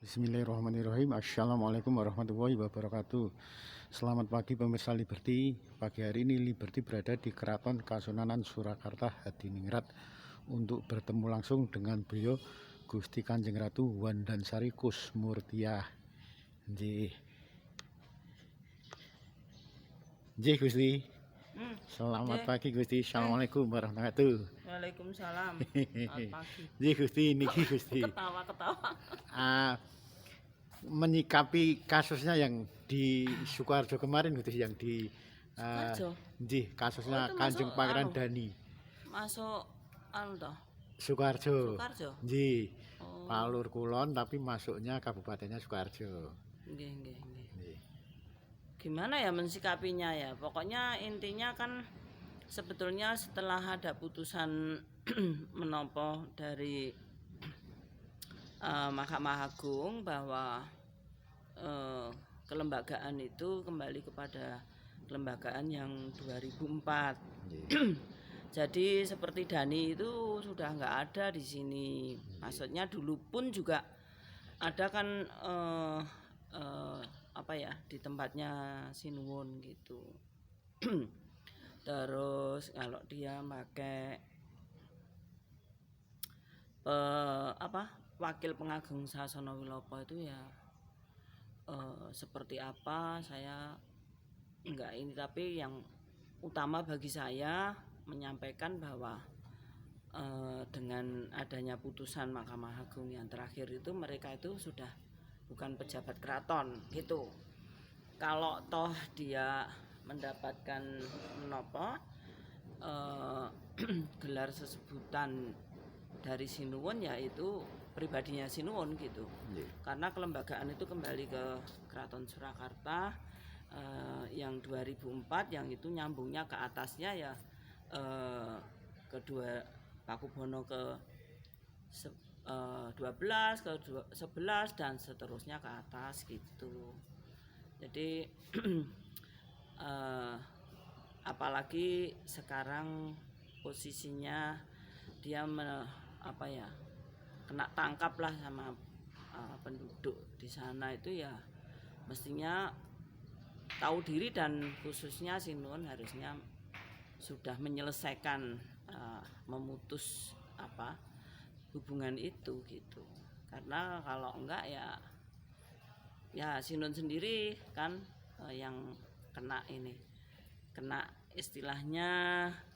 Bismillahirrahmanirrahim. Assalamualaikum warahmatullahi wabarakatuh. Selamat pagi pemirsa Liberty. Pagi hari ini Liberty berada di Keraton Kasunanan Surakarta Hadiningrat untuk bertemu langsung dengan beliau Gusti Kanjeng Ratu Wandansari Kusmurtiah. Nggih. Nggih Gusti. Selamat pagi Gusti. Assalamualaikum warahmatullahi wabarakatuh. Waalaikumsalam. Selamat pagi. Nggih Gusti, niki Gusti. Ketawa-ketawa. Menyikapi kasusnya yang di Sukoharjo kemarin Gusti, yang di Sukoharjo? kasusnya itu Kanjeng masuk Pangeran Dani. Masuk toh? Sukoharjo. Sukoharjo? Nggih. Oh. Palur Kulon tapi masuknya kabupatennya Sukoharjo. Nggih. Gimana ya mensikapinya ya? Pokoknya intinya kan sebetulnya setelah ada putusan menopo dari Mahkamah Agung bahwa kelembagaan itu kembali kepada kelembagaan yang 2004. Jadi seperti Dani itu sudah nggak ada di sini. Maksudnya dulu pun juga ada kan di tempatnya Sinuwun gitu. Terus kalau dia pakai wakil pengageng Sasana Wilopo itu ya seperti apa saya enggak ini, tapi yang utama bagi saya menyampaikan bahwa dengan adanya putusan Mahkamah Agung yang terakhir itu mereka itu sudah bukan pejabat keraton gitu. Kalau toh dia mendapatkan gelar sesebutan dari Sinuwun, yaitu pribadinya Sinuwun gitu. Karena kelembagaan itu kembali ke Keraton Surakarta yang 2004, yang itu nyambungnya ke atasnya ya kedua Pakubono ke 12 ke 11 dan seterusnya ke atas gitu. Jadi apalagi sekarang posisinya dia kena tangkap lah sama penduduk di sana, itu ya mestinya tahu diri, dan khususnya Sinuwun harusnya sudah menyelesaikan memutus hubungan itu gitu. Karena kalau enggak ya Sinuwun sendiri kan yang kena istilahnya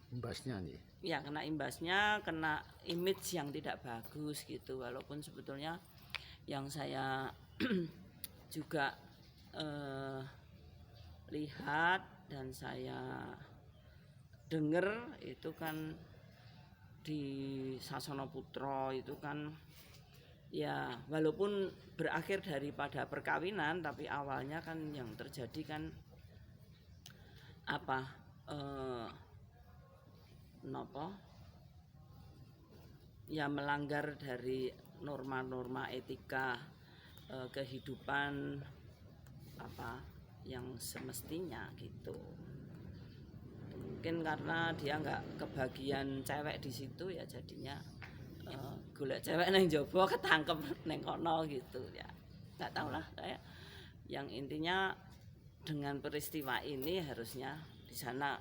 Imbasnya nih. Ya kena imbasnya, kena image yang tidak bagus gitu. Walaupun sebetulnya yang saya juga lihat dan saya dengar itu kan di Sasono Putra itu kan ya walaupun berakhir daripada perkawinan, tapi awalnya kan yang terjadi kan melanggar dari norma-norma etika kehidupan yang semestinya gitu. Mungkin karena dia nggak kebagian cewek di situ, ya jadinya golek cewek neng jowo ketangkep neng kono gitu ya. Nggak tahu lah, kayak yang intinya dengan peristiwa ini harusnya di sana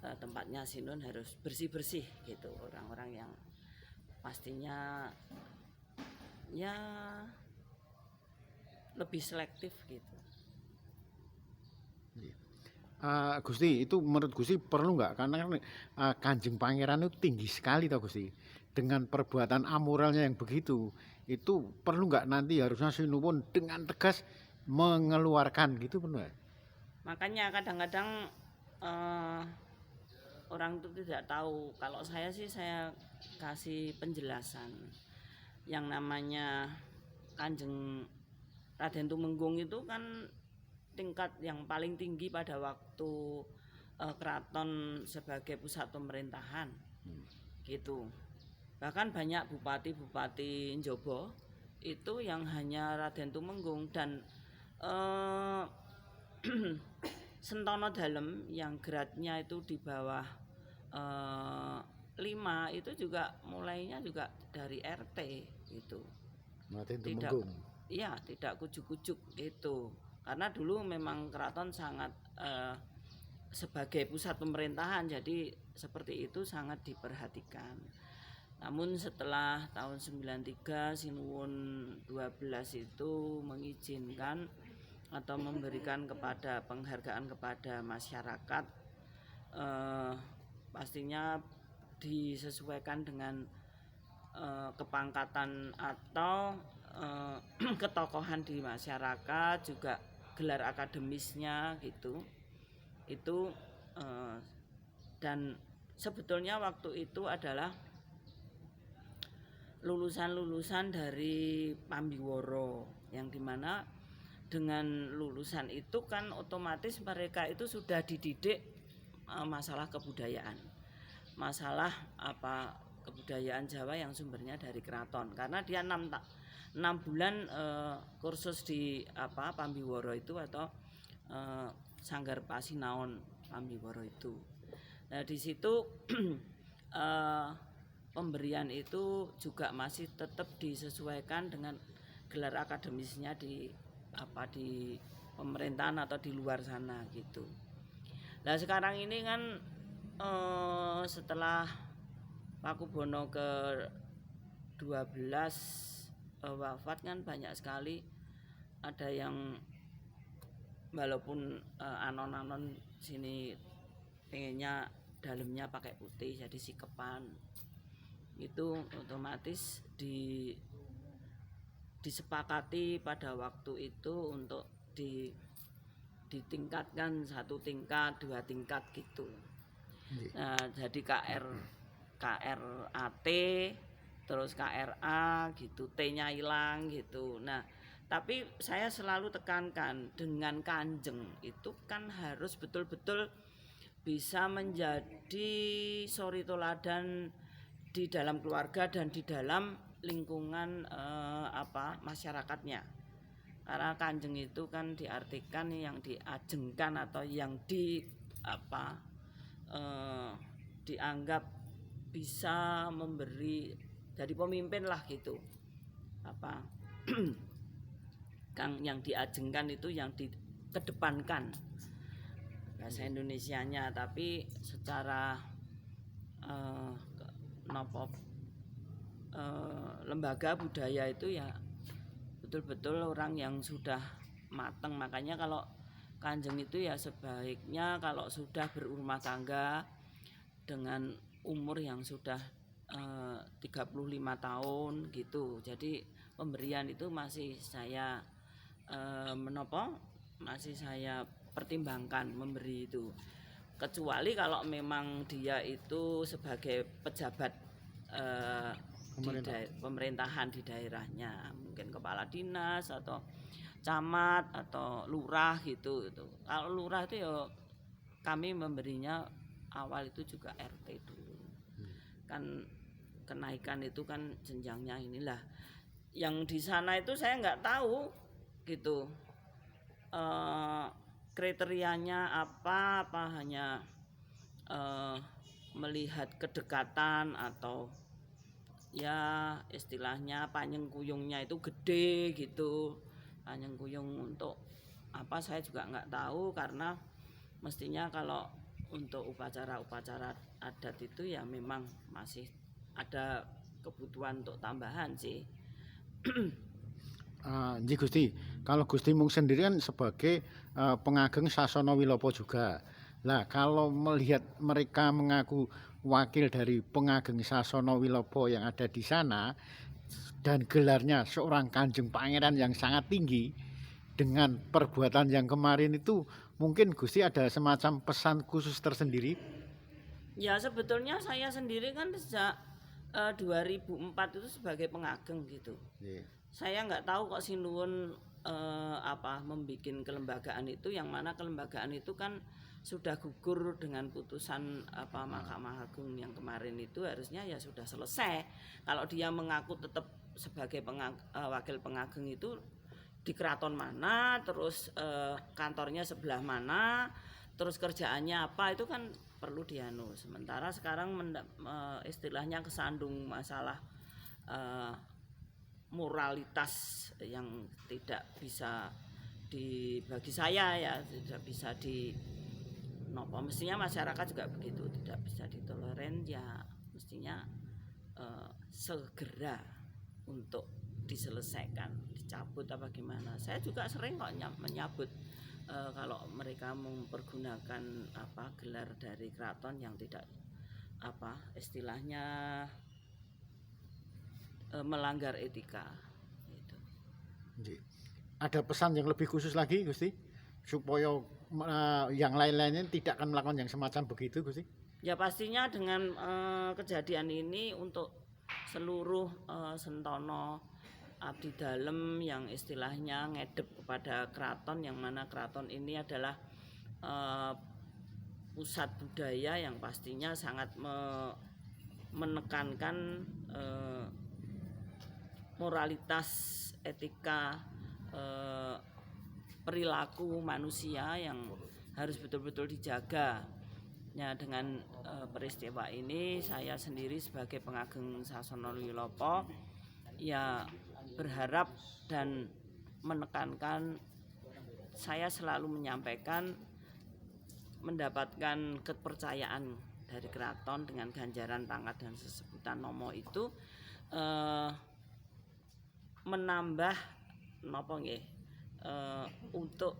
tempatnya Sinuwun harus bersih-bersih gitu. Orang-orang yang pastinya ya lebih selektif gitu. Gusti, itu menurut Gusti perlu nggak? Karena Kanjeng Pangeran itu tinggi sekali toh Gusti. Dengan perbuatan amoralnya yang begitu, itu perlu nggak nanti harusnya Sinuwun dengan tegas mengeluarkan gitu, benar? Makanya kadang-kadang orang itu tidak tahu. Kalau saya sih saya kasih penjelasan. Yang namanya Kanjeng Raden Tumenggung itu kan tingkat yang paling tinggi pada waktu keraton sebagai pusat pemerintahan gitu. Bahkan banyak bupati-bupati Njobo itu yang hanya Raden Tumenggung, dan Sentono Dalem yang gradnya itu di bawah 5 itu juga mulainya juga dari RT gitu. Raden Tumenggung. ya tidak kujuk-kujuk itu. Karena dulu memang keraton sangat sebagai pusat pemerintahan, jadi seperti itu sangat diperhatikan. Namun setelah tahun 93 Sinuwun 12 itu mengizinkan atau memberikan kepada penghargaan kepada masyarakat, pastinya disesuaikan dengan kepangkatan atau ketokohan di masyarakat, juga gelar akademisnya gitu. Itu dan sebetulnya waktu itu adalah lulusan-lulusan dari Pambiworo, yang dimana dengan lulusan itu kan otomatis mereka itu sudah dididik masalah kebudayaan, masalah kebudayaan Jawa yang sumbernya dari keraton, karena dia 6 bulan kursus di Pambiworo itu atau Sanggar Pasinaon Pambiworo itu. Nah di situ pemberian itu juga masih tetap disesuaikan dengan gelar akademisnya di pemerintahan atau di luar sana gitu. Nah sekarang ini kan setelah Pakubono ke-12 wafat kan banyak sekali ada yang walaupun anon-anon sini pengennya dalamnya pakai putih jadi sikepan, itu otomatis disepakati pada waktu itu untuk ditingkatkan 1 tingkat 2 tingkat gitu. Nah, jadi KRAT terus KRA gitu, T-nya hilang gitu. Nah, tapi saya selalu tekankan dengan kanjeng itu kan harus betul-betul bisa menjadi suri toladan di dalam keluarga dan di dalam lingkungan masyarakatnya. Karena kanjeng itu kan diartikan yang diajengkan atau yang dianggap bisa memberi, jadi pemimpin lah gitu. Kang yang diajengkan itu yang dikedepankan bahasa Indonesianya, tapi secara lembaga budaya itu ya betul-betul orang yang sudah mateng. Makanya kalau kanjeng itu ya sebaiknya kalau sudah berumah tangga dengan umur yang sudah 35 tahun gitu. Jadi pemberian itu masih saya masih saya pertimbangkan memberi itu. Kecuali kalau memang dia itu sebagai pejabat pemerintahan di daerahnya, mungkin kepala dinas atau camat atau lurah gitu. Kalau lurah itu ya kami memberinya awal itu juga RT dulu. Kan kenaikan itu kan jenjangnya inilah. Yang di sana itu saya nggak tahu gitu. Kriterianya apa hanya melihat kedekatan atau ya istilahnya panjang kuyungnya itu gede gitu. Panjang kuyung untuk apa saya juga nggak tahu, karena mestinya kalau untuk upacara-upacara adat itu ya memang masih ada kebutuhan untuk tambahan sih. Nggih Gusti, kalau Gusti Mung sendiri kan sebagai pengageng Sasana Wilopo juga. Lah kalau melihat mereka mengaku wakil dari pengageng Sasana Wilopo yang ada di sana dan gelarnya seorang Kanjeng Pangeran yang sangat tinggi, dengan perbuatan yang kemarin itu mungkin Gusti ada semacam pesan khusus tersendiri? Ya sebetulnya saya sendiri kan sejak 2004 itu sebagai pengageng gitu. Saya nggak tahu kok Sinuwun membikin kelembagaan itu, yang mana kelembagaan itu kan sudah gugur dengan putusan Mahkamah Agung yang kemarin itu, harusnya ya sudah selesai. Kalau dia mengaku tetap sebagai wakil pengageng itu di keraton mana, terus kantornya sebelah mana, terus kerjaannya apa, itu kan perlu dianu. Sementara sekarang istilahnya kesandung masalah moralitas yang tidak bisa bagi saya ya tidak bisa nopo, mestinya masyarakat juga begitu, tidak bisa ditoleran ya, mestinya segera untuk diselesaikan, dicabut apa gimana. Saya juga sering kok menyabut kalau mereka mempergunakan gelar dari keraton yang tidak istilahnya melanggar etika gitu. Nggih. Ada pesan yang lebih khusus lagi Gusti supaya yang lain-lainnya tidak akan melakukan yang semacam begitu Gusti? Ya pastinya dengan kejadian ini untuk seluruh sentono abdi dalem yang istilahnya ngedep kepada keraton, yang mana keraton ini adalah pusat budaya yang pastinya sangat menekankan moralitas, etika, perilaku manusia yang harus betul-betul dijaga. Ya, dengan peristiwa ini saya sendiri sebagai pengageng Sasono Wilopo ya berharap dan menekankan, saya selalu menyampaikan mendapatkan kepercayaan dari keraton dengan ganjaran pangkat dan sesebutan nomo itu menambah napa nggih untuk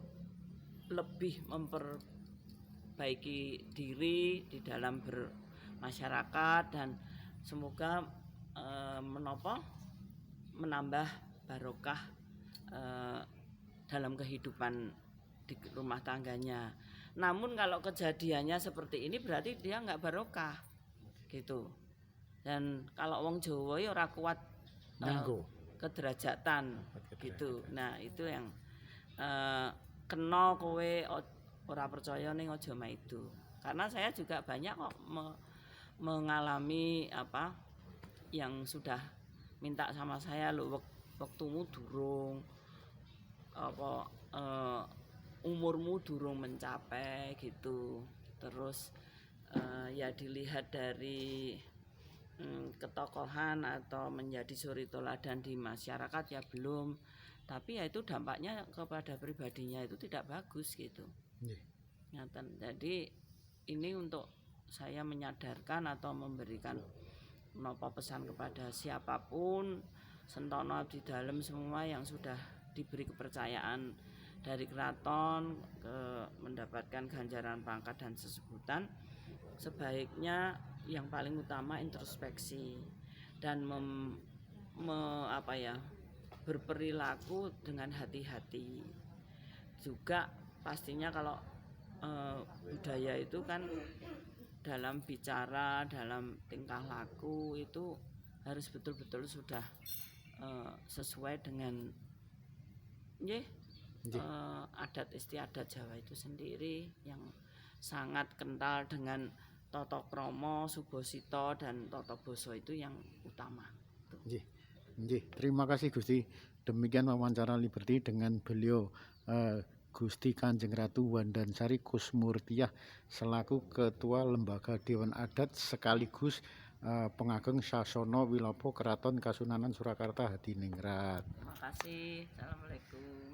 lebih memperbaiki diri di dalam bermasyarakat, dan semoga menambah barokah dalam kehidupan di rumah tangganya. Namun kalau kejadiannya seperti ini berarti dia nggak barokah gitu. Dan kalau wong Jawa ya ora kuat kederajatan gitu. Nah itu yang kena kowe ora percaya ning aja maido. Karena saya juga banyak kok mengalami yang sudah minta sama saya, lho wektumu durung umurmu durung mencapai gitu. Terus ya dilihat dari ketokohan atau menjadi suri toladan di masyarakat ya belum, tapi ya itu dampaknya kepada pribadinya itu tidak bagus gitu. Jadi ini untuk saya menyadarkan atau memberikan pesan kepada siapapun sentono abdi dalem semua yang sudah diberi kepercayaan dari keraton mendapatkan ganjaran pangkat dan sesebutan, sebaiknya yang paling utama introspeksi dan berperilaku dengan hati-hati. Juga pastinya kalau budaya itu kan dalam bicara, dalam tingkah laku itu harus betul-betul sudah sesuai dengan adat istiadat Jawa itu sendiri yang sangat kental dengan tata krama, subasita dan tata basa itu yang utama. Nggih, terima kasih Gusti. Demikian wawancara Liberty dengan beliau Gusti Kanjeng Ratu Wandansari Kusmurtiah selaku Ketua Lembaga Dewan Adat sekaligus pengageng Sasono Wilopo Keraton Kasunanan Surakarta Hadiningrat. Terima kasih. Assalamualaikum.